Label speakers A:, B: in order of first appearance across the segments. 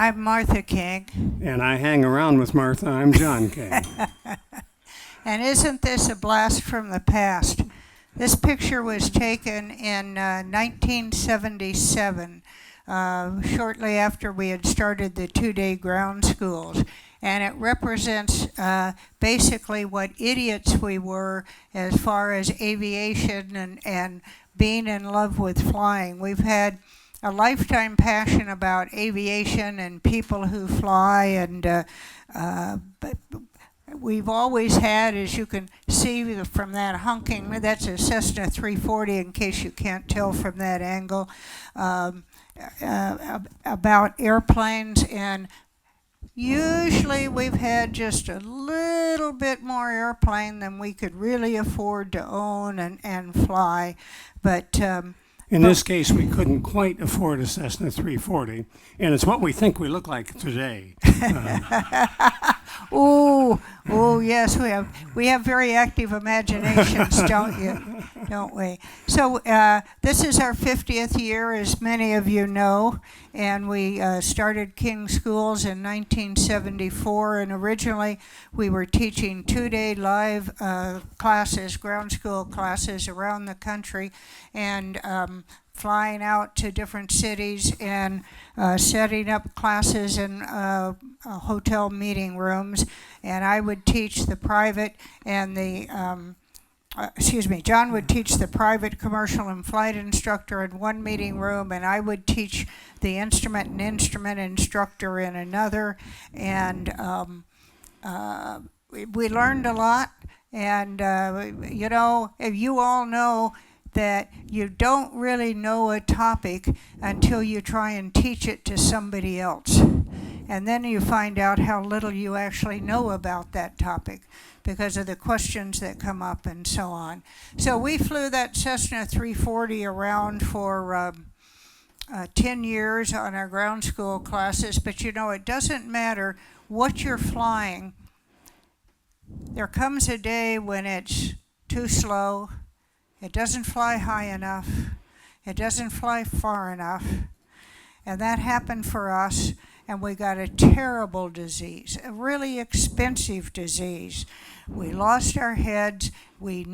A: I'm Martha King.
B: And I hang around with Martha. I'm John King.
A: And isn't this a blast from the past? This picture was taken in 1977, shortly after we had started the two-day ground schools. And it represents basically what idiots we were as far as aviation and being in love with flying. We've had a lifetime passion about aviation and people who fly, and but we've always had, as you can see from that honking, that's a Cessna 340 in case you can't tell from that angle, about airplanes. And usually we've had just a little bit more airplane than we could really afford to own and fly. But
B: in this case, we couldn't quite afford a Cessna 340, and it's what we think we look like today.
A: Oh, yes, we have very active imaginations, don't we? So this is our 50th year, as many of you know, and we started King Schools in 1974, and originally we were teaching two-day live classes, ground school classes around the country, and flying out to different cities and setting up classes in hotel meeting rooms. And I would teach the private and the, John would teach the private, commercial, and flight instructor in one meeting room, and I would teach the instrument and instrument instructor in another. And we learned a lot. And, if you all know that you don't really know a topic until you try and teach it to somebody else. And then you find out how little you actually know about that topic because of the questions that come up and so on. So we flew that Cessna 340 around for 10 years on our ground school classes, but it doesn't matter what you're flying. There comes a day when it's too slow. It doesn't fly high enough. It doesn't fly far enough. And that happened for us, and we got a terrible disease, a really expensive disease. We lost our heads. We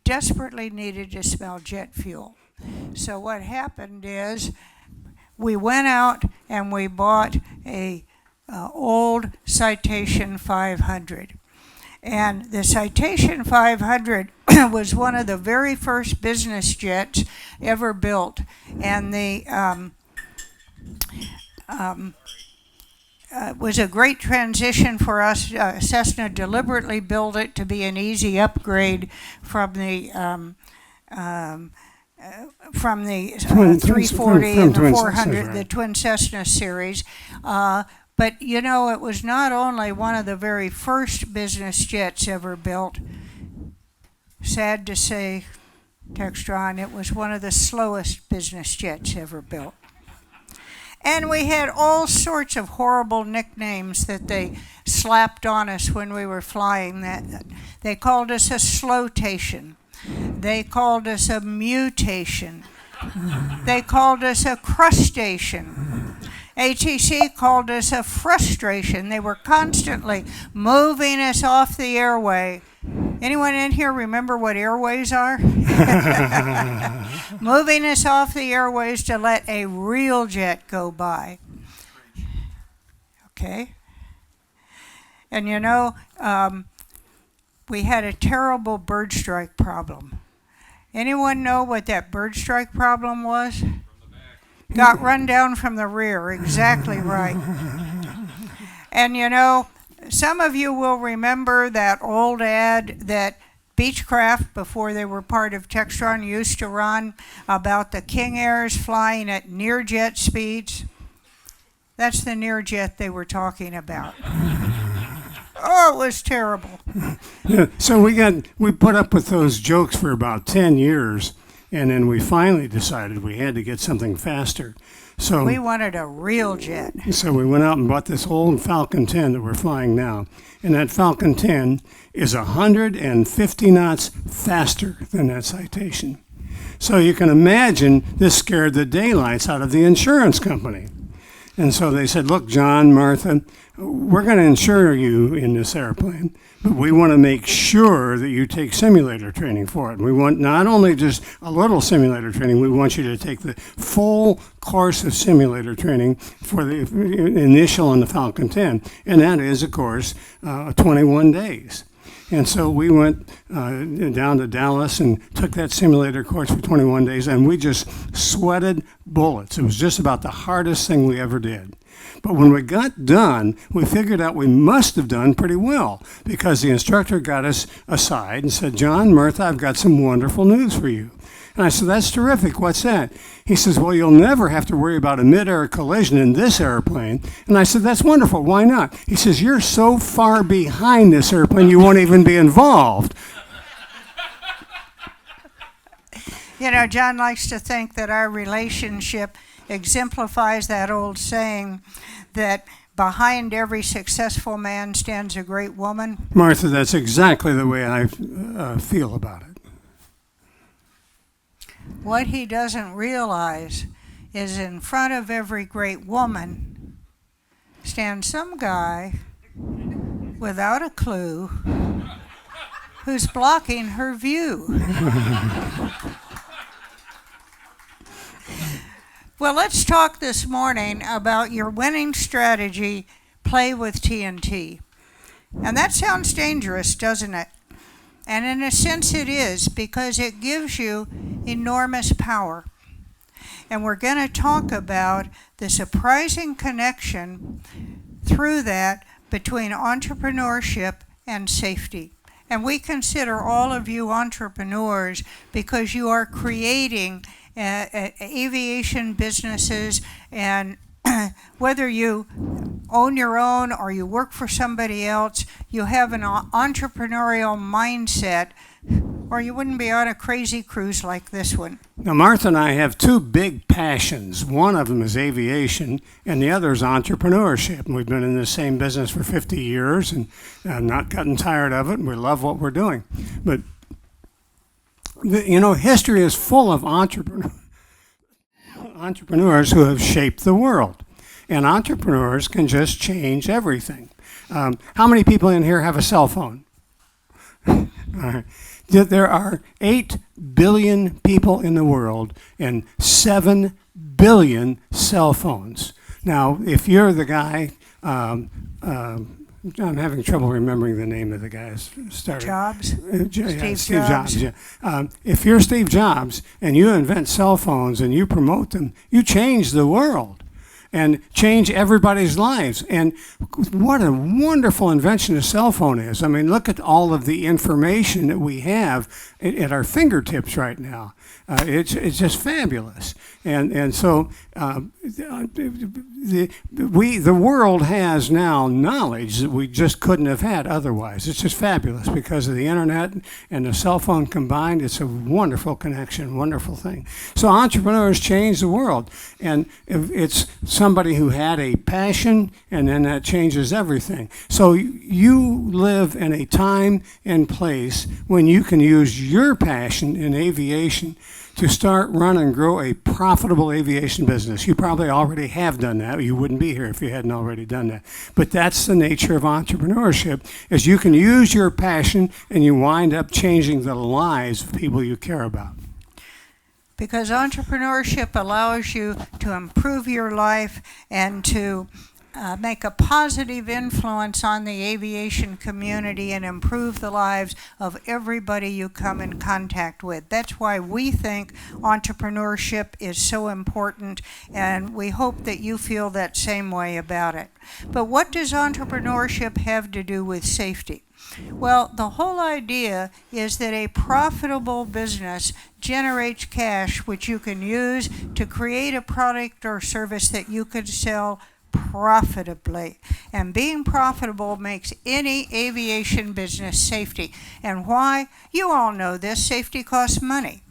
A: desperately needed to smell jet fuel. So what happened is we went out and we bought a old Citation 500. And the Citation 500 was one of the very first business jets ever built. And the was a great transition for us. Cessna deliberately built it to be an easy upgrade from the 340 and the 400, the twin Cessna series. But it was not only one of the very first business jets ever built. Sad to say, Textron, it was one of the slowest business jets ever built. And we had all sorts of horrible nicknames that they slapped on us when we were flying. They called us a slowtation. They called us a mutation. They called us a crustacean. ATC called us a frustration. They were constantly moving us off the airway. Anyone in here remember what airways are? Moving us off the airways to let a real jet go by. Okay? And we had a terrible bird strike problem. Anyone know what that bird strike problem was? Got run down from the rear, exactly right. And some of you will remember that old ad that Beechcraft, before they were part of Textron, used to run about the King Airs flying at near jet speeds. That's the near jet they were talking about. Oh, it was terrible.
B: Yeah, so we put up with those jokes for about 10 years. And then we finally decided we had to get something faster. So
A: we wanted a real jet.
B: So we went out and bought this old Falcon 10 that we're flying now. And that Falcon 10 is 150 knots faster than that Citation. So you can imagine this scared the daylights out of the insurance company. And so they said, look, John, Martha, we're going to insure you in this airplane, but we want to make sure that you take simulator training for it. We want not only just a little simulator training, we want you to take the full course of simulator training for the initial on the Falcon 10. And that is, of course, 21 days. And so we went down to Dallas and took that simulator course for 21 days, and we just sweated bullets. It was just about the hardest thing we ever did. But when we got done, we figured out we must have done pretty well, because the instructor got us aside and said, John, Martha, I've got some wonderful news for you. And I said, that's terrific. What's that? He says, well, you'll never have to worry about a mid-air collision in this airplane. And I said, that's wonderful. Why not? He says, you're so far behind this airplane, you won't even be involved.
A: You know, John likes to think that our relationship exemplifies that old saying that behind every successful man stands a great woman.
B: Martha, that's exactly the way I feel about it.
A: What he doesn't realize is in front of every great woman stands some guy without a clue who's blocking her view. Well, let's talk this morning about your winning strategy, play with TNT. And that sounds dangerous, doesn't it? And in a sense it is, because it gives you enormous power. And we're going to talk about the surprising connection through that between entrepreneurship and safety. And we consider all of you entrepreneurs because you are creating aviation businesses, and whether you own your own or you work for somebody else, you have an entrepreneurial mindset, or you wouldn't be on a crazy cruise like this one.
B: Now, Martha and I have two big passions. One of them is aviation, and the other is entrepreneurship. And we've been in the same business for 50 years, and I'm not gotten tired of it, and we love what we're doing. But history is full of entrepreneurs who have shaped the world. And entrepreneurs can just change everything. How many people in here have a cell phone? All right. There are 8 billion people in the world and 7 billion cell phones. Now, if you're the guy, I'm having trouble remembering the name of the guy who started.
A: Jobs?
B: Steve Jobs. Yeah. If you're Steve Jobs and you invent cell phones and you promote them, you change the world and change everybody's lives. And what a wonderful invention a cell phone is. I mean, look at all of the information that we have at our fingertips right now. It's just fabulous. And so the world has now knowledge that we just couldn't have had otherwise. It's just fabulous because of the internet and the cell phone combined. It's a wonderful connection, wonderful thing. So entrepreneurs change the world. And it's somebody who had a passion, and then that changes everything. So you live in a time and place when you can use your passion in aviation to start, run, and grow a profitable aviation business. You probably already have done that. You wouldn't be here if you hadn't already done that. But that's the nature of entrepreneurship, is you can use your passion and you wind up changing the lives of people you care about.
A: Because entrepreneurship allows you to improve your life and to make a positive influence on the aviation community and improve the lives of everybody you come in contact with. That's why we think entrepreneurship is so important, and we hope that you feel that same way about it. But what does entrepreneurship have to do with safety? Well, the whole idea is that a profitable business generates cash which you can use to create a product or service that you could sell profitably. And being profitable makes any aviation business safety. And why? You all know this. Safety costs money.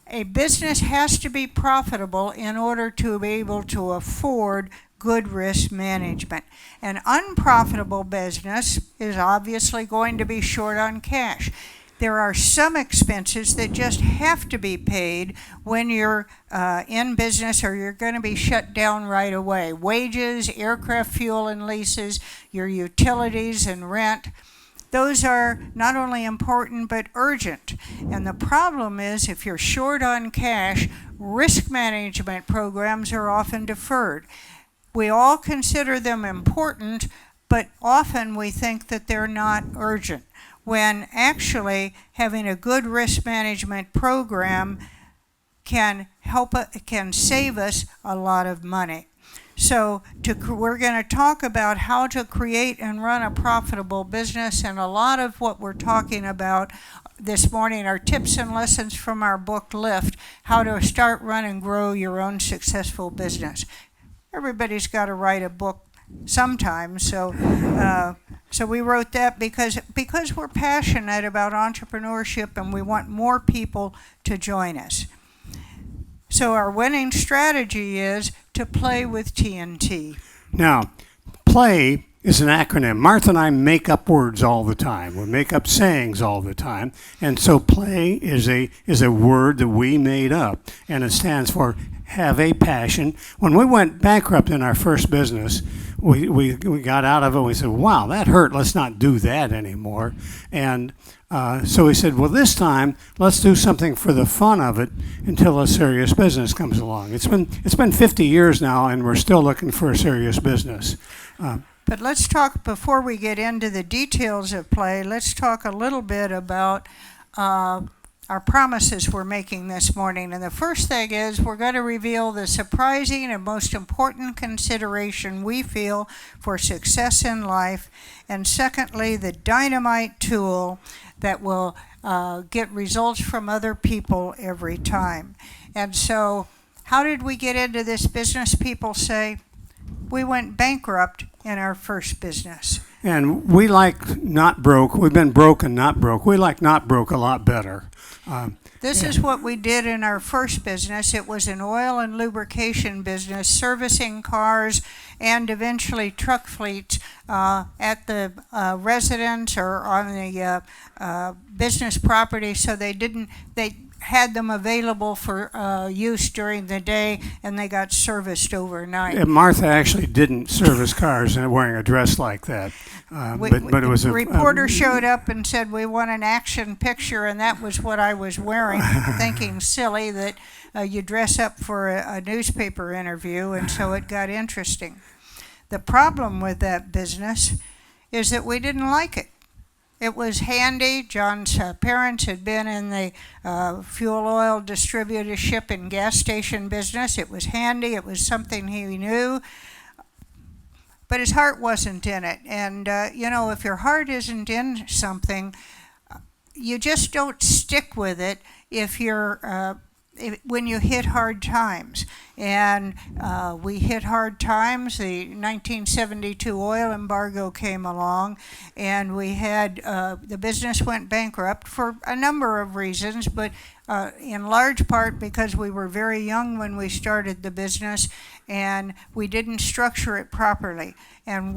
A: A business has to be profitable in order to be able to afford good risk management. An unprofitable business is obviously going to be short on cash. There are some expenses that just have to be paid when you're in business or you're going to be shut down right away. Wages, aircraft fuel and leases, your utilities and rent. Those are not only important but urgent. And the problem is if you're short on cash, risk management programs are often deferred. We all consider them important, but often we think that they're not urgent, when actually having a good risk management program can save us a lot of money. So we're going to talk about how to create and run a profitable business, and a lot of what we're talking about this morning are tips and lessons from our book Lift, How to Start, Run, and Grow Your Own Successful Business. Everybody's got to write a book sometime, so we wrote that because we're passionate about entrepreneurship and we want more people to join us. So our winning strategy is to play with TNT.
B: Now, play is an acronym. Martha and I make up words all the time. We make up sayings all the time. And so play is a word that we made up, and it stands for have a passion. When we went bankrupt in our first business, we got out of it. We said, wow, that hurt. Let's not do that anymore. And so we said, well, this time, let's do something for the fun of it until a serious business comes along. It's been 50 years now, and we're still looking for a serious business.
A: But let's talk, before we get into the details of play, let's talk a little bit about our promises we're making this morning. And the first thing is we're going to reveal the surprising and most important consideration we feel for success in life. And secondly, the dynamite tool that will get results from other people every time. And so how did we get into this business? People say we went bankrupt in our first business.
B: And we like not broke. We've been broke and not broke. We like not broke a lot better.
A: This is what we did in our first business. It was an oil and lubrication business, servicing cars and eventually truck fleets at the residence or on the business property, so they had them available for use during the day, and they got serviced overnight.
B: And Martha actually didn't service cars wearing a dress like that. But it was
A: a reporter showed up and said, we want an action picture, and that was what I was wearing, thinking silly that you dress up for a newspaper interview, and so it got interesting. The problem with that business is that we didn't like it. It was handy. John's parents had been in the fuel oil distributorship and gas station business. It was handy. It was something he knew. But his heart wasn't in it. And, if your heart isn't in something, you just don't stick with it when you hit hard times. And we hit hard times. The 1972 oil embargo came along, and we had the business went bankrupt for a number of reasons, but in large part because we were very young when we started the business and we didn't structure it properly. And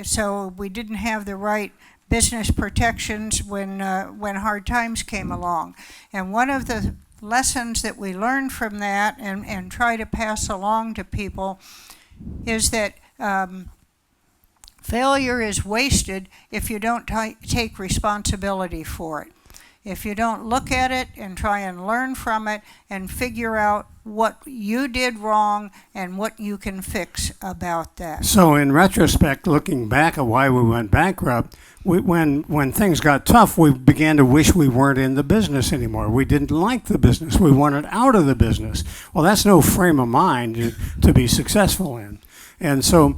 A: so we didn't have the right business protections when hard times came along. And one of the lessons that we learned from that and try to pass along to people is that failure is wasted if you don't take responsibility for it. If you don't look at it and try and learn from it and figure out what you did wrong and what you can fix about that.
B: So in retrospect, looking back at why we went bankrupt, when things got tough, we began to wish we weren't in the business anymore. We didn't like the business. We wanted out of the business. Well, that's no frame of mind to be successful in. And so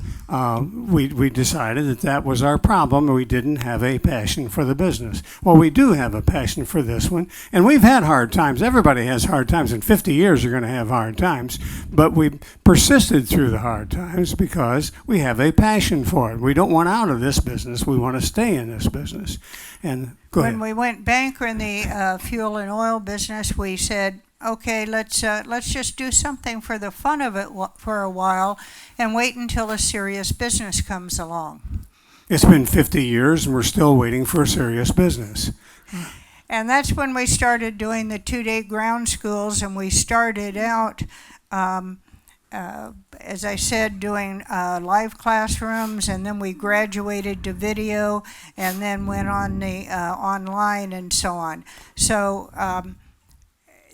B: we decided that was our problem. We didn't have a passion for the business. Well, we do have a passion for this one. And we've had hard times. Everybody has hard times. In 50 years, you're going to have hard times. But we persisted through the hard times because we have a passion for it. We don't want out of this business. We want to stay in this business. And go ahead.
A: When we went bankrupt in the fuel and oil business, we said, okay, let's just do something for the fun of it for a while and wait until a serious business comes along.
B: It's been 50 years and we're still waiting for a serious business.
A: And that's when we started doing the 2-day ground schools, and we started out, as I said, doing live classrooms, and then we graduated to video, and then went on the online and so on. So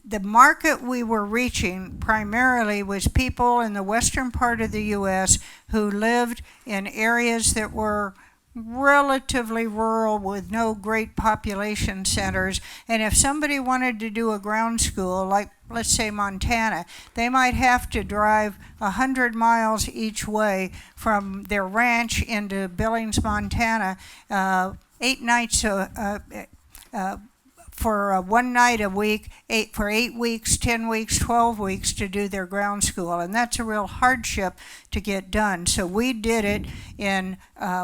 A: the market we were reaching primarily was people in the western part of the U.S. who lived in areas that were relatively rural with no great population centers. And if somebody wanted to do a ground school, like let's say Montana, they might have to drive 100 miles each way from their ranch into Billings, Montana, 8 nights for 1 night a week, for 8 weeks, 10 weeks, 12 weeks to do their ground school. And that's a real hardship to get done. So we did it in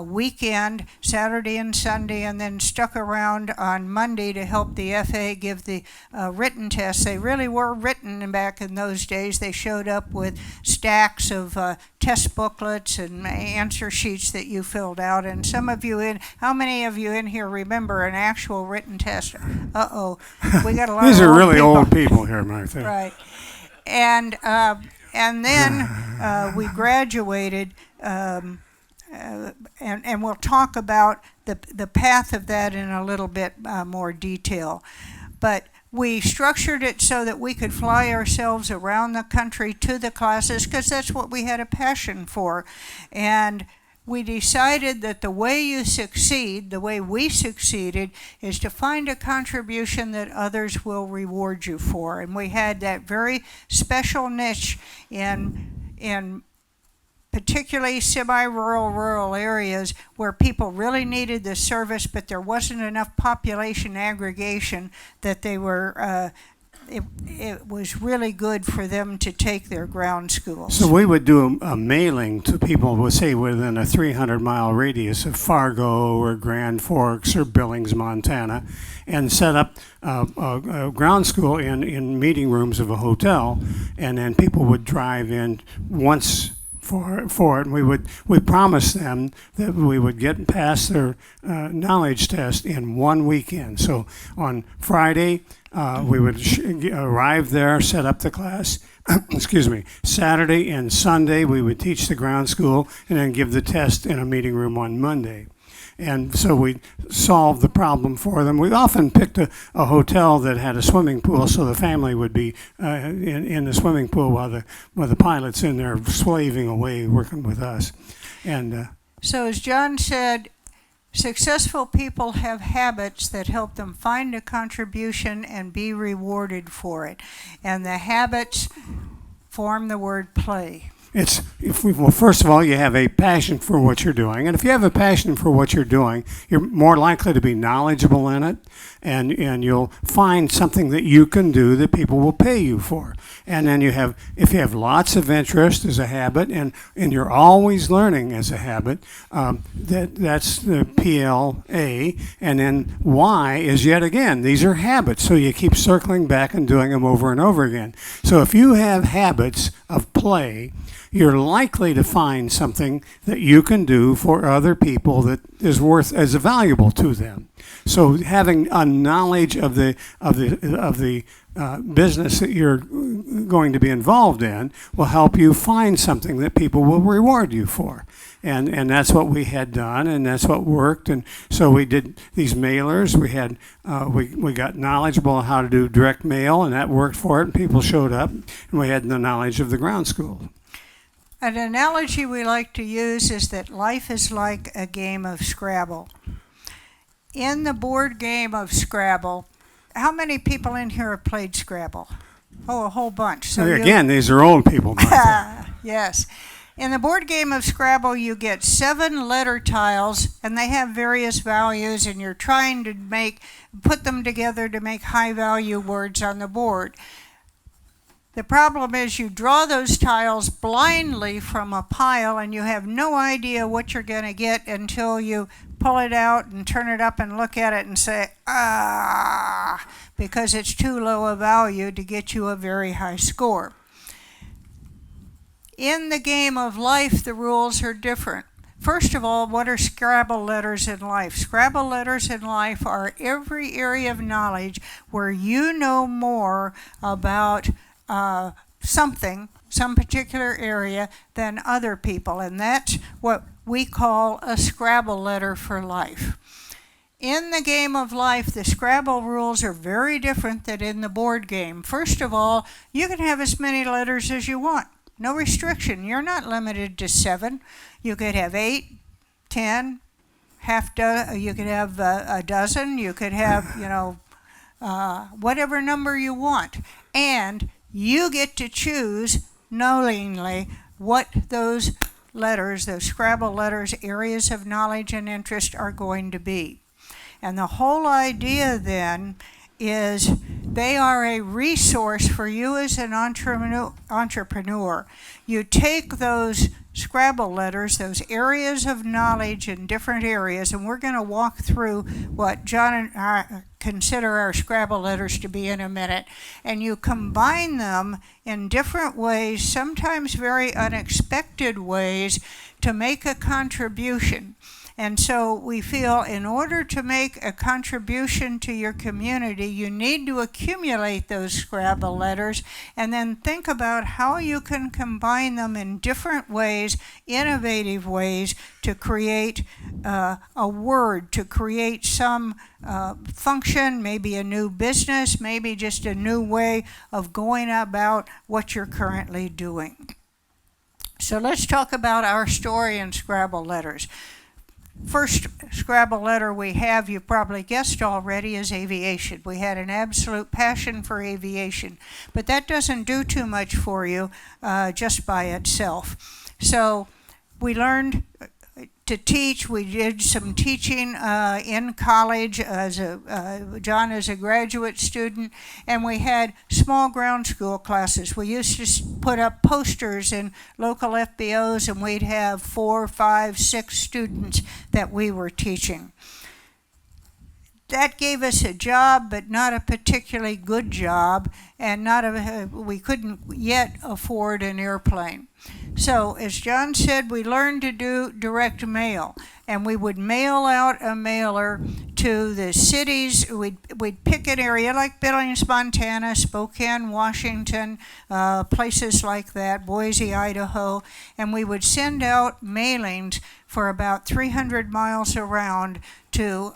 A: weekend, Saturday and Sunday, and then stuck around on Monday to help the FA give the written tests. They really were written back in those days. They showed up with stacks of test booklets and answer sheets that you filled out. And some of you how many of you in here remember an actual written test? Uh-oh, we got a lot
B: These
A: of
B: are really
A: people.
B: old people here, Martha.
A: Right. And then we graduated, and we'll talk about the path of that in a little bit more detail. But we structured it so that we could fly ourselves around the country to the classes, because that's what we had a passion for. And we decided that the way you succeed, the way we succeeded, is to find a contribution that others will reward you for. And we had that very special niche in particularly semi-rural areas where people really needed the service, but there wasn't enough population aggregation that they were it was really good for them to take their ground schools.
B: So we would do a mailing to people, we'll say within a 300-mile radius of Fargo or Grand Forks or Billings, Montana, and set up a ground school in meeting rooms of a hotel, and then people would drive in once for it. And we promised them that we would get past their knowledge test in 1 weekend. So on Friday, we would arrive there, set up the class. Excuse me. Saturday and Sunday, we would teach the ground school and then give the test in a meeting room on Monday. And so we solved the problem for them. We often picked a hotel that had a swimming pool, so the family would be in the swimming pool while the pilot's in there slaving away working with us. And
A: so as John said, successful people have habits that help them find a contribution and be rewarded for it. And the habits form the word play.
B: Well, first of all, you have a passion for what you're doing. And if you have a passion for what you're doing, you're more likely to be knowledgeable in it, and you'll find something that you can do that people will pay you for. And then if you have lots of interest as a habit, and you're always learning as a habit, that's the PLA. And then Y is yet again, these are habits. So you keep circling back and doing them over and over again. So if you have habits of play, you're likely to find something that you can do for other people that is valuable to them. So having a knowledge of the business that you're going to be involved in will help you find something that people will reward you for. And that's what we had done, and that's what worked. And so we did these mailers. We had we got knowledgeable on how to do direct mail, and that worked for it. And people showed up, and we had the knowledge of the ground school.
A: An analogy we like to use is that life is like a game of Scrabble. In the board game of Scrabble, how many people in here have played Scrabble? Oh, a whole bunch.
B: So again, these are old people.
A: Yes. In the board game of Scrabble, you get 7 letter tiles, and they have various values, and you're trying to put them together to make high-value words on the board. The problem is you draw those tiles blindly from a pile, and you have no idea what you're going to get until you pull it out and turn it up and look at it and say, because it's too low a value to get you a very high score. In the game of life, the rules are different. First of all, what are Scrabble letters in life? Scrabble letters in life are every area of knowledge where you know more about something, some particular area, than other people. And that's what we call a Scrabble letter for life. In the game of life, the Scrabble rules are very different than in the board game. First of all, you can have as many letters as you want. No restriction. You're not limited to 7. You could have 8, 10, you could have a dozen. You could have, whatever number you want. And you get to choose knowingly what those letters, those Scrabble letters, areas of knowledge and interest are going to be. And the whole idea then is they are a resource for you as an entrepreneur. You take those Scrabble letters, those areas of knowledge in different areas, and we're going to walk through what John and I consider our Scrabble letters to be in a minute, and you combine them in different ways, sometimes very unexpected ways, to make a contribution. And so we feel in order to make a contribution to your community, you need to accumulate those Scrabble letters and then think about how you can combine them in different ways, innovative ways, to create a word, to create some function, maybe a new business, maybe just a new way of going about what you're currently doing. So let's talk about our story in Scrabble letters. First Scrabble letter we have, you probably guessed already, is aviation. We had an absolute passion for aviation, but that doesn't do too much for you just by itself. So we learned to teach. We did some teaching in college as John is a graduate student, and we had small ground school classes. We used to put up posters in local FBOs, and we'd have 4, 5, 6 students that we were teaching. That gave us a job, but not a particularly good job, and we couldn't yet afford an airplane. So, as John said, we learned to do direct mail, and we would mail out a mailer to the cities. We'd pick an area like Billings, Montana, Spokane, Washington, places like that, Boise, Idaho, and we would send out mailings for about 300 miles around to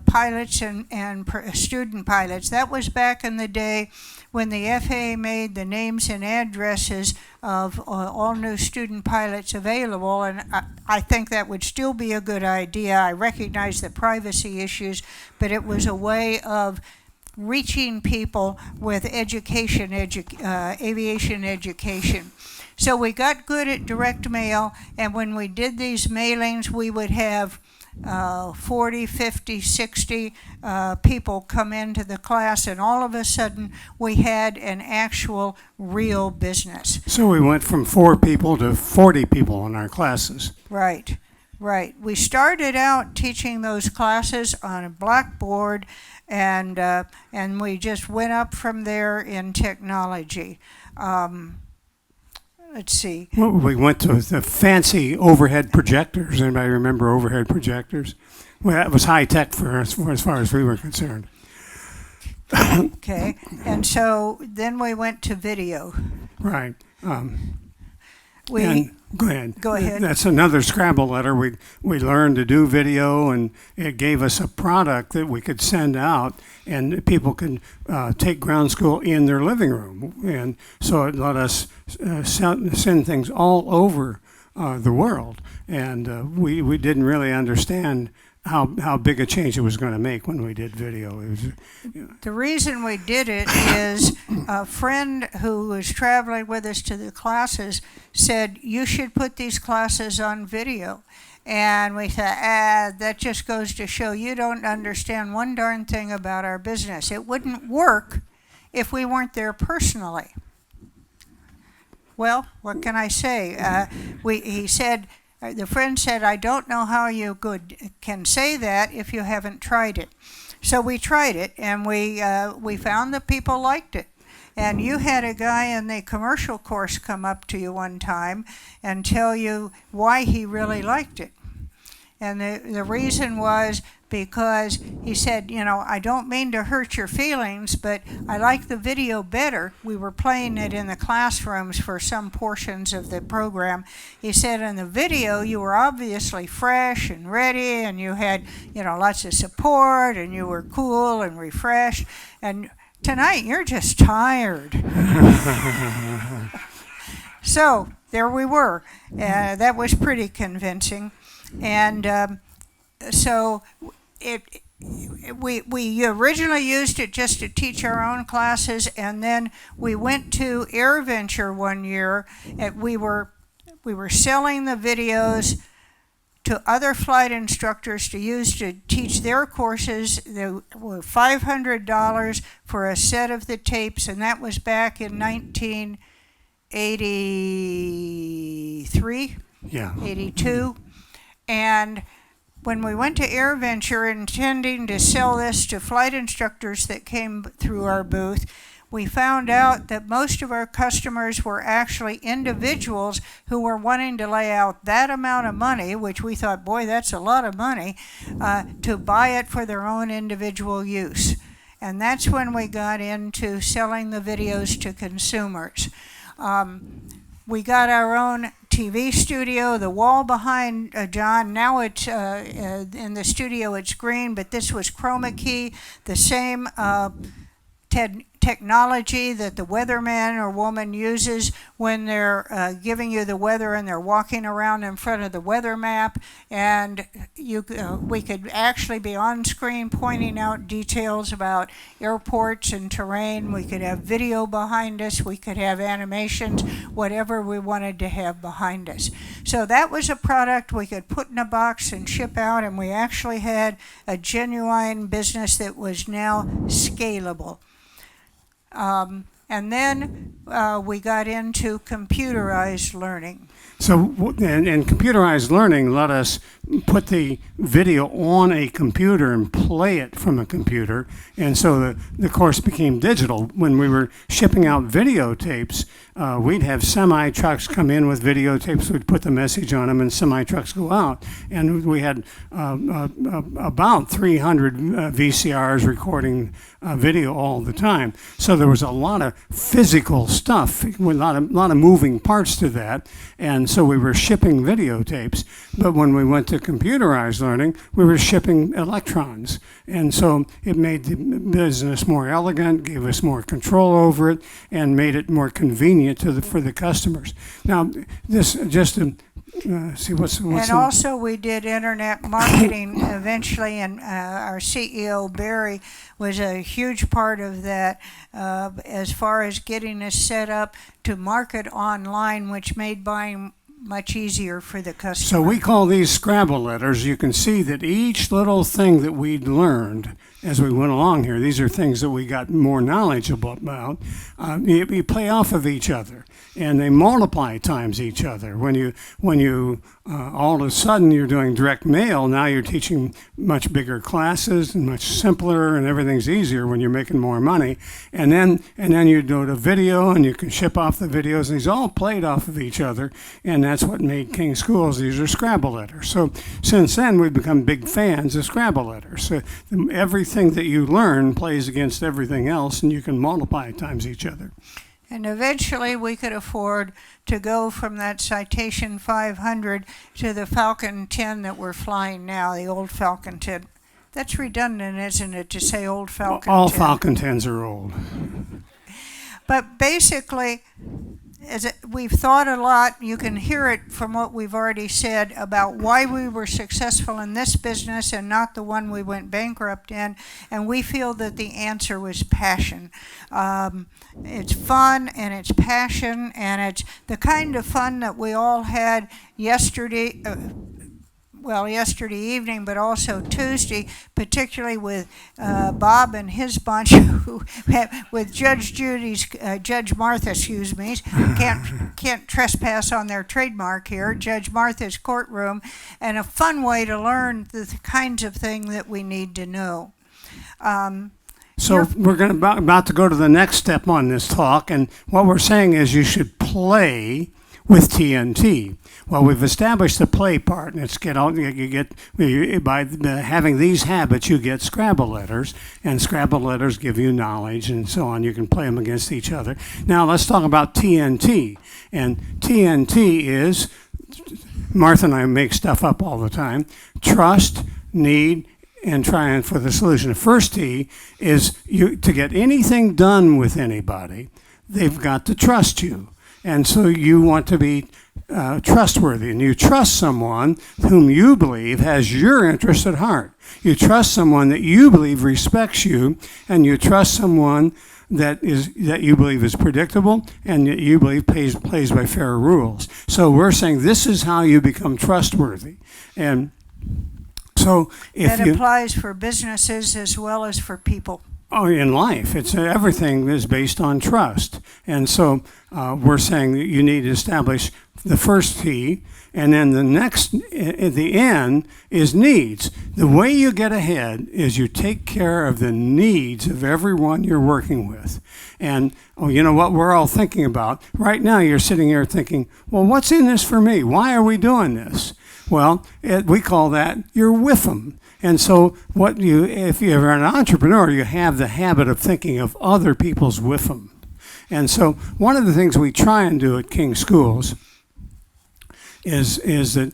A: pilots and student pilots. That was back in the day when the FAA made the names and addresses of all new student pilots available, and I think that would still be a good idea. I recognize the privacy issues, but it was a way of reaching people with aviation education. So we got good at direct mail, and when we did these mailings, we would have 40, 50, 60 people come into the class, and all of a sudden we had an actual real business.
B: So we went from 4 people to 40 people in our classes.
A: Right. We started out teaching those classes on a blackboard, and we just went up from there in technology. Let's see.
B: Well, we went to the fancy overhead projectors. Anybody remember overhead projectors? Well, that was high tech for us, as far as we were concerned.
A: Okay, and so then we went to video.
B: Right.
A: Go ahead.
B: That's another Scrabble letter. We learned to do video, and it gave us a product that we could send out, and people can take ground school in their living room. And so it let us send things all over the world. And we didn't really understand how big a change it was going to make when we did video. It was,
A: The reason we did it is a friend who was traveling with us to the classes said, you should put these classes on video. And we said, that just goes to show you don't understand one darn thing about our business. It wouldn't work if we weren't there personally. Well, what can I say? The friend said, I don't know how you can say that if you haven't tried it. So we tried it, and we found that people liked it. And you had a guy in the commercial course come up to you one time and tell you why he really liked it. And the reason was because he said, I don't mean to hurt your feelings, but I like the video better. We were playing it in the classrooms for some portions of the program. He said in the video you were obviously fresh and ready, and you had, lots of support, and you were cool and refreshed. And tonight you're just tired. So there we were. That was pretty convincing. And so we originally used it just to teach our own classes, and then we went to AirVenture one year, and we were selling the videos to other flight instructors to use to teach their courses. They were $500 for a set of the tapes, and that was back in 1983, 82. And when we went to AirVenture intending to sell this to flight instructors that came through our booth, we found out that most of our customers were actually individuals who were wanting to lay out that amount of money, which we thought, boy, that's a lot of money, to buy it for their own individual use. And that's when we got into selling the videos to consumers. We got our own TV studio, the wall behind John. Now it's in the studio, it's green, but this was chroma key, the same technology that the weatherman or woman uses when they're giving you the weather and they're walking around in front of the weather map. And we could actually be on screen pointing out details about airports and terrain. We could have video behind us. We could have animations, whatever we wanted to have behind us. So that was a product we could put in a box and ship out, and we actually had a genuine business that was now scalable. And then we got into computerized learning.
B: So, and computerized learning let us put the video on a computer and play it from a computer. And so the course became digital. When we were shipping out videotapes, we'd have semi-trucks come in with videotapes. We'd put the message on them, and semi-trucks go out. And we had about 300 VCRs recording video all the time. So there was a lot of physical stuff, a lot of moving parts to that. And so we were shipping videotapes. But when we went to computerized learning, we were shipping electrons. And so it made the business more elegant, gave us more control over it, and made it more convenient for the customers. Now, this just to see what's
A: and also we did internet marketing eventually, and our CEO Barry was a huge part of that as far as getting us set up to market online, which made buying much easier for the customer.
B: So we call these Scrabble letters. You can see that each little thing that we'd learned as we went along here, these are things that we got more knowledgeable about. You play off of each other, and they multiply times each other. When you all of a sudden you're doing direct mail, now you're teaching much bigger classes and much simpler, and everything's easier when you're making more money. And then you do the video, and you can ship off the videos, and these all played off of each other, and that's what made King Schools. These are Scrabble letters. So since then we've become big fans of Scrabble letters. So everything that you learn plays against everything else, and you can multiply times each other.
A: And eventually we could afford to go from that Citation 500 to the Falcon 10 that we're flying now, the old Falcon 10. That's redundant, isn't it, to say old Falcon 10?
B: All Falcon 10s are old.
A: But basically, we've thought a lot. You can hear it from what we've already said about why we were successful in this business and not the one we went bankrupt in. And we feel that the answer was passion. It's fun, and it's passion, and it's the kind of fun that we all had yesterday evening, but also Tuesday, particularly with Bob and his bunch, with Judge Martha, can't trespass on their trademark here, Judge Martha's courtroom, and a fun way to learn the kinds of thing that we need to know.
B: So we're about to go to the next step on this talk, and what we're saying is you should play with TNT. Well, we've established the play part, and it's by having these habits, you get Scrabble letters, and Scrabble letters give you knowledge and so on. You can play them against each other. Now, let's talk about TNT. And TNT is, Martha and I make stuff up all the time, trust, need, and triumph for the solution. The first T is to get anything done with anybody, they've got to trust you. And so you want to be trustworthy, and you trust someone whom you believe has your interest at heart. You trust someone that you believe respects you, and you trust someone that you believe is predictable and that you believe plays by fair rules. So we're saying this is how you become trustworthy. And so if
A: that applies for businesses as well as for people.
B: Oh, in life, everything is based on trust. And so we're saying that you need to establish the first T, and then the next, at the end, is needs. The way you get ahead is you take care of the needs of everyone you're working with. And you know what we're all thinking about? Right now you're sitting here thinking, well, what's in this for me? Why are we doing this? Well, we call that your WIFM. And so if you're an entrepreneur, you have the habit of thinking of other people's WIFM. And so one of the things we try and do at King Schools is that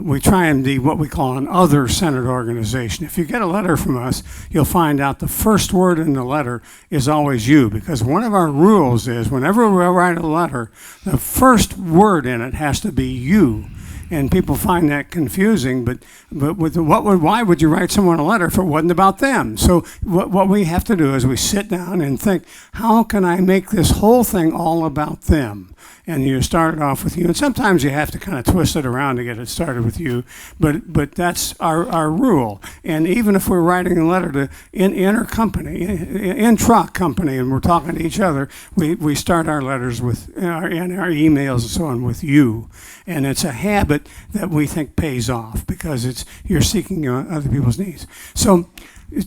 B: we try and be what we call an other-centered organization. If you get a letter from us, you'll find out the first word in the letter is always you, because one of our rules is whenever we write a letter, the first word in it has to be you. And people find that confusing, but why would you write someone a letter if it wasn't about them? So what we have to do is we sit down and think, how can I make this whole thing all about them? And you start it off with you. And sometimes you have to kind of twist it around to get it started with you, but that's our rule. And even if we're writing a letter to intra company, and we're talking to each other, we start our letters with our emails and so on with you. And it's a habit that we think pays off because you're seeking other people's needs. So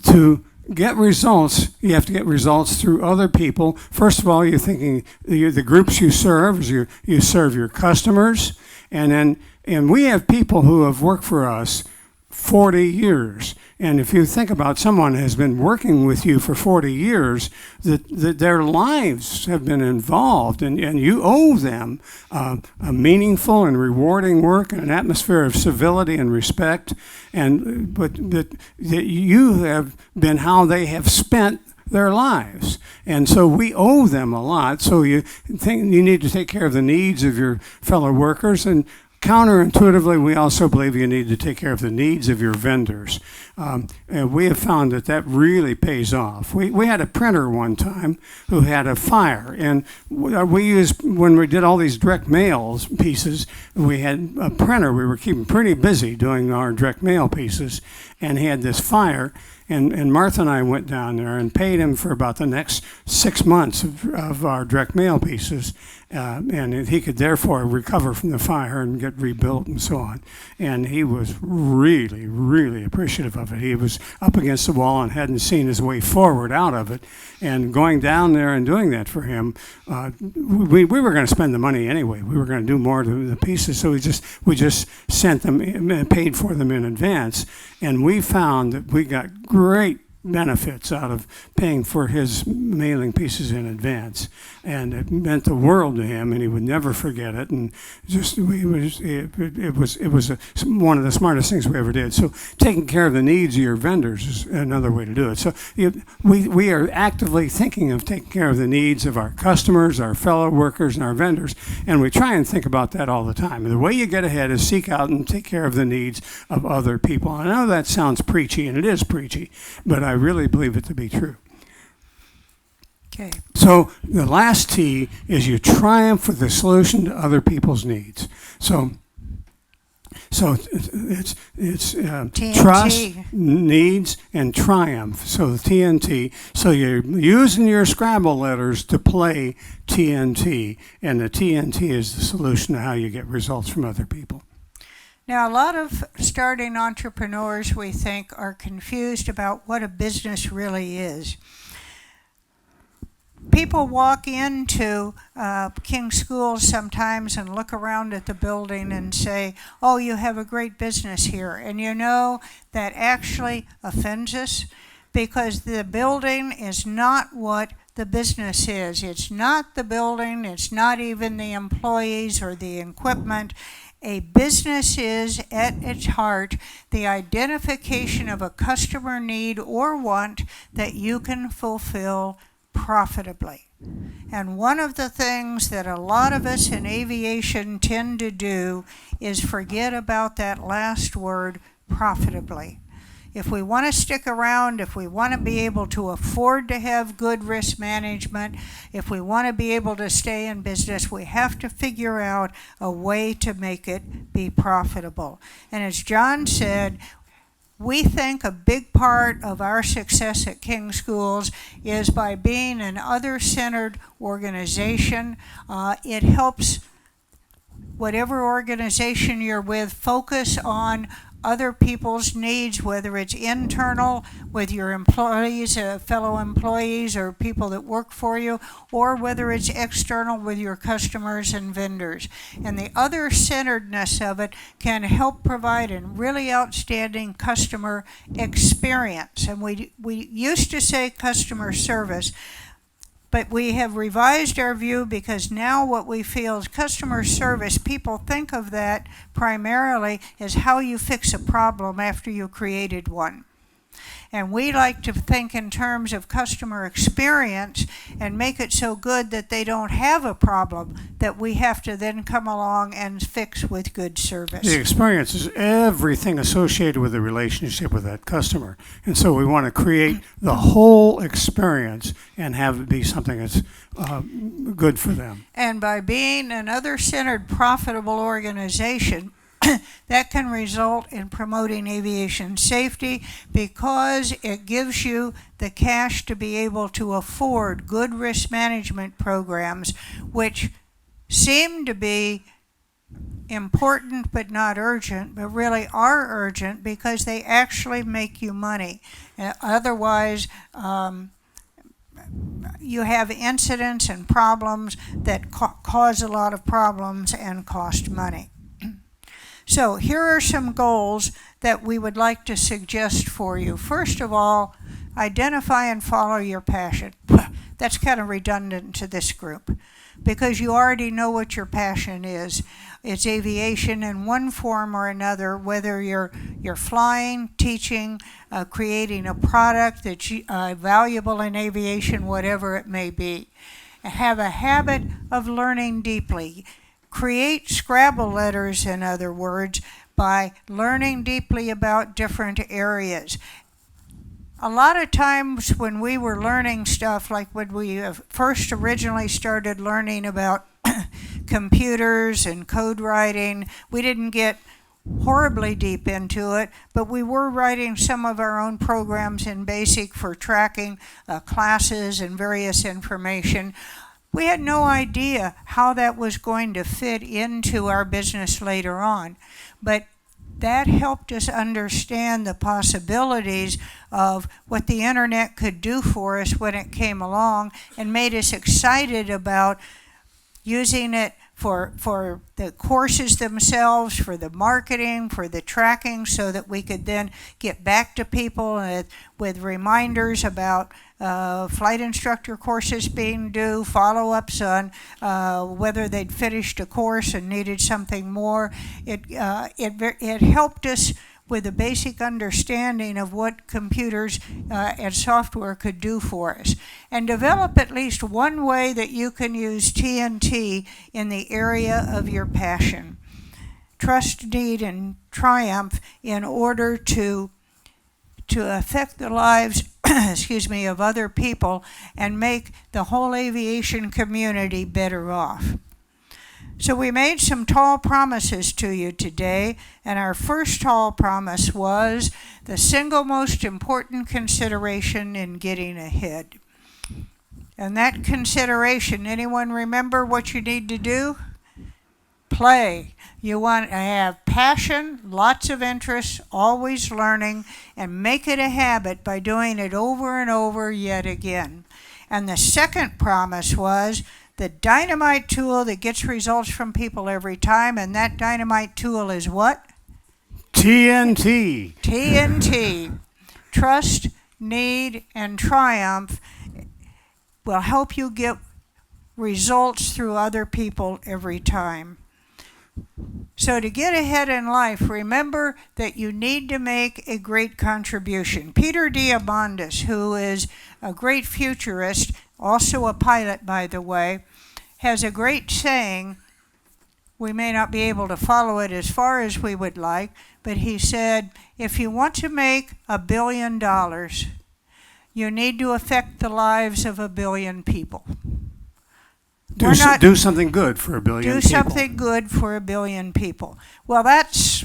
B: to get results, you have to get results through other people. First of all, you're thinking the groups you serve, you serve your customers, and we have people who have worked for us 40 years. And if you think about someone who has been working with you for 40 years, that their lives have been involved, and you owe them a meaningful and rewarding work and an atmosphere of civility and respect, but that you have been how they have spent their lives. And so we owe them a lot. So you think you need to take care of the needs of your fellow workers, and counterintuitively, we also believe you need to take care of the needs of your vendors. And we have found that really pays off. We had a printer one time who had a fire, and we used, when we did all these direct mail pieces, we had a printer. We were keeping pretty busy doing our direct mail pieces, and he had this fire. And Martha and I went down there and paid him for about the next 6 months of our direct mail pieces. And he could therefore recover from the fire and get rebuilt and so on. And he was really, really appreciative of it. He was up against the wall and hadn't seen his way forward out of it. And going down there and doing that for him, we were going to spend the money anyway. We were going to do more to the pieces. So we just sent them and paid for them in advance. And we found that we got great benefits out of paying for his mailing pieces in advance, and it meant the world to him, and he would never forget it. And it was one of the smartest things we ever did. So taking care of the needs of your vendors is another way to do it. So we are actively thinking of taking care of the needs of our customers, our fellow workers, and our vendors, and we try and think about that all the time. And the way you get ahead is seek out and take care of the needs of other people. I know that sounds preachy, and it is preachy, but I really believe it to be true.
A: Okay.
B: So the last T is you triumph for the solution to other people's needs. So it's trust, needs, and triumph. So the TNT. So you're using your Scrabble letters to play TNT, and the TNT is the solution to how you get results from other people.
A: Now, a lot of starting entrepreneurs, we think, are confused about what a business really is. People walk into King Schools sometimes and look around at the building and say, oh, you have a great business here. And you know, that actually offends us, because the building is not what the business is. It's not the building, it's not even the employees or the equipment. A business is, at its heart, the identification of a customer need or want that you can fulfill profitably. And one of the things that a lot of us in aviation tend to do is forget about that last word, profitably. If we want to stick around, if we want to be able to afford to have good risk management, if we want to be able to stay in business, we have to figure out a way to make it be profitable. And as John said, we think a big part of our success at King Schools is by being an other-centered organization. It helps whatever organization you're with focus on other people's needs, whether it's internal with your employees, fellow employees, or people that work for you, or whether it's external with your customers and vendors. And the other-centeredness of it can help provide a really outstanding customer experience. And we used to say customer service, but we have revised our view, because now what we feel is customer service. People think of that primarily as how you fix a problem after you created one. And we like to think in terms of customer experience and make it so good that they don't have a problem that we have to then come along and fix with good service.
B: The experience is everything associated with the relationship with that customer. And so we want to create the whole experience and have it be something that's good for them.
A: And by being an other-centered, profitable organization, that can result in promoting aviation safety, because it gives you the cash to be able to afford good risk management programs, which seem to be important but not urgent, but really are urgent because they actually make you money. Otherwise, you have incidents and problems that cause a lot of problems and cost money. So here are some goals that we would like to suggest for you. First of all, identify and follow your passion. That's kind of redundant to this group, because you already know what your passion is. It's aviation in one form or another, whether you're flying, teaching, creating a product that's valuable in aviation, whatever it may be. Have a habit of learning deeply. Create Scrabble letters, in other words, by learning deeply about different areas. A lot of times when we were learning stuff, like when we first originally started learning about computers and code writing, we didn't get horribly deep into it, but we were writing some of our own programs in BASIC for tracking classes and various information. We had no idea how that was going to fit into our business later on, but that helped us understand the possibilities of what the internet could do for us when it came along, and made us excited about using it for the courses themselves, for the marketing, for the tracking, so that we could then get back to people with reminders about flight instructor courses being due, follow-ups on whether they'd finished a course and needed something more. It helped us with a basic understanding of what computers and software could do for us. And develop at least one way that you can use TNT in the area of your passion. Trust, need, and triumph in order to affect the lives of other people and make the whole aviation community better off. So we made some tall promises to you today, and our first tall promise was the single most important consideration in getting ahead. And that consideration, anyone remember what you need to do? Play. You want to have passion, lots of interest, always learning, and make it a habit by doing it over and over yet again. And the second promise was the dynamite tool that gets results from people every time, and that dynamite tool is what?
B: TNT.
A: TNT. Trust, need, and triumph will help you get results through other people every time. So to get ahead in life, remember that you need to make a great contribution. Peter Diamandis, who is a great futurist, also a pilot, by the way, has a great saying. We may not be able to follow it as far as we would like, but he said, if you want to make $1 billion, you need to affect the lives of 1 billion people.
B: Do something good for 1 billion people.
A: Do something good for 1 billion people. Well, that's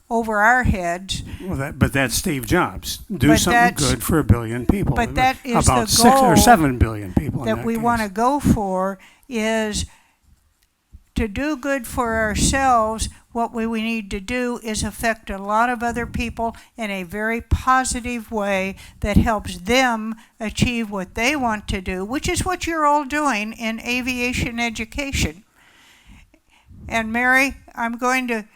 A: over our heads.
B: Well, but that's Steve Jobs. Do something good for 1 billion people.
A: But that is
B: about
A: the goal
B: 6 or 7 billion people.
A: That we want to go for is to do good for ourselves. What we need to do is affect a lot of other people in a very positive way that helps them achieve what they want to do, which is what you're all doing in aviation education. And Mary, I'm going to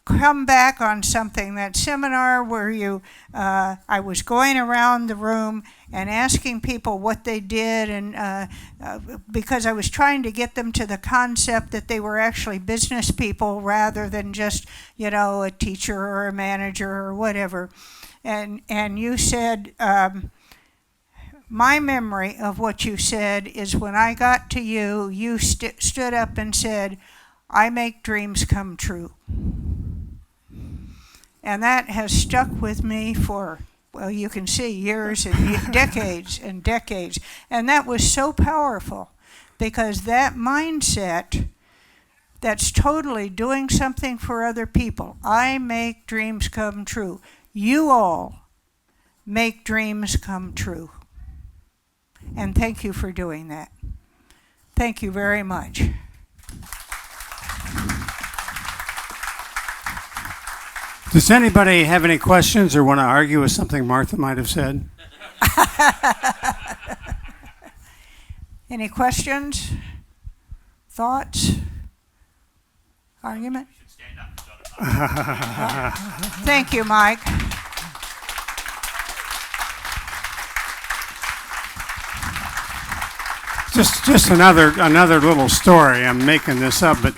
A: come back on something, that seminar where I was going around the room and asking people what they did, and because I was trying to get them to the concept that they were actually business people rather than just, a teacher or a manager or whatever. And you said, my memory of what you said is when I got to you, you stood up and said, I make dreams come true. And that has stuck with me for, well, you can see years and decades and decades. And that was so powerful because that mindset that's totally doing something for other people. I make dreams come true. You all make dreams come true. And thank you for doing that. Thank you very much.
B: Does anybody have any questions or want to argue with something Martha might have said?
A: Any questions? Thoughts? Argument? Thank you, Mike.
B: Just another little story. I'm making this up, but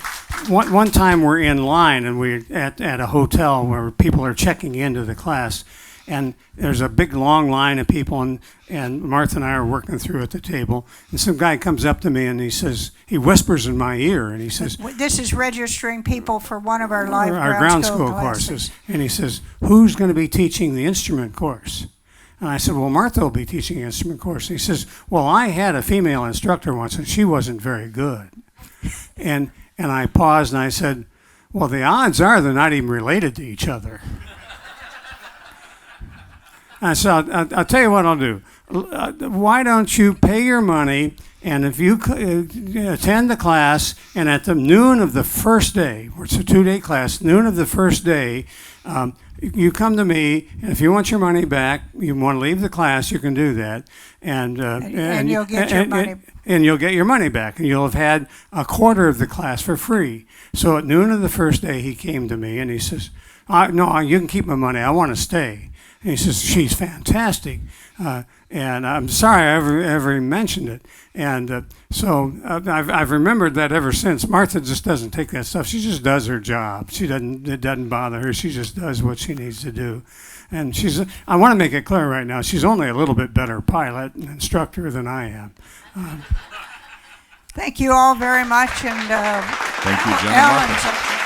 B: one time we're in line and we're at a hotel where people are checking into the class, and there's a big long line of people, and Martha and I are working through at the table, and some guy comes up to me and he whispers in my ear, and he says,
A: this is registering people for one of our live
B: ground school courses, and he says, who's going to be teaching the instrument course? And I said, well, Martha will be teaching the instrument course. And he says, well, I had a female instructor once, and she wasn't very good. And I paused, and I said, well, the odds are they're not even related to each other. And so I'll tell you what I'll do. Why don't you pay your money, and if you attend the class, and at the noon of the first day, it's a 2-day class, noon of the first day, you come to me, and if you want your money back, you want to leave the class, you can do that, and
A: you'll get your money.
B: And you'll get your money back, and you'll have had a quarter of the class for free. So at noon of the first day, he came to me, and he says, no, you can keep my money. I want to stay. And he says, she's fantastic. And I'm sorry I ever mentioned it. And so I've remembered that ever since. Martha just doesn't take that stuff. She just does her job. It doesn't bother her. She just does what she needs to do. And I want to make it clear right now, she's only a little bit better pilot and instructor than I am.
A: Thank you all very much. And
C: thank you, John.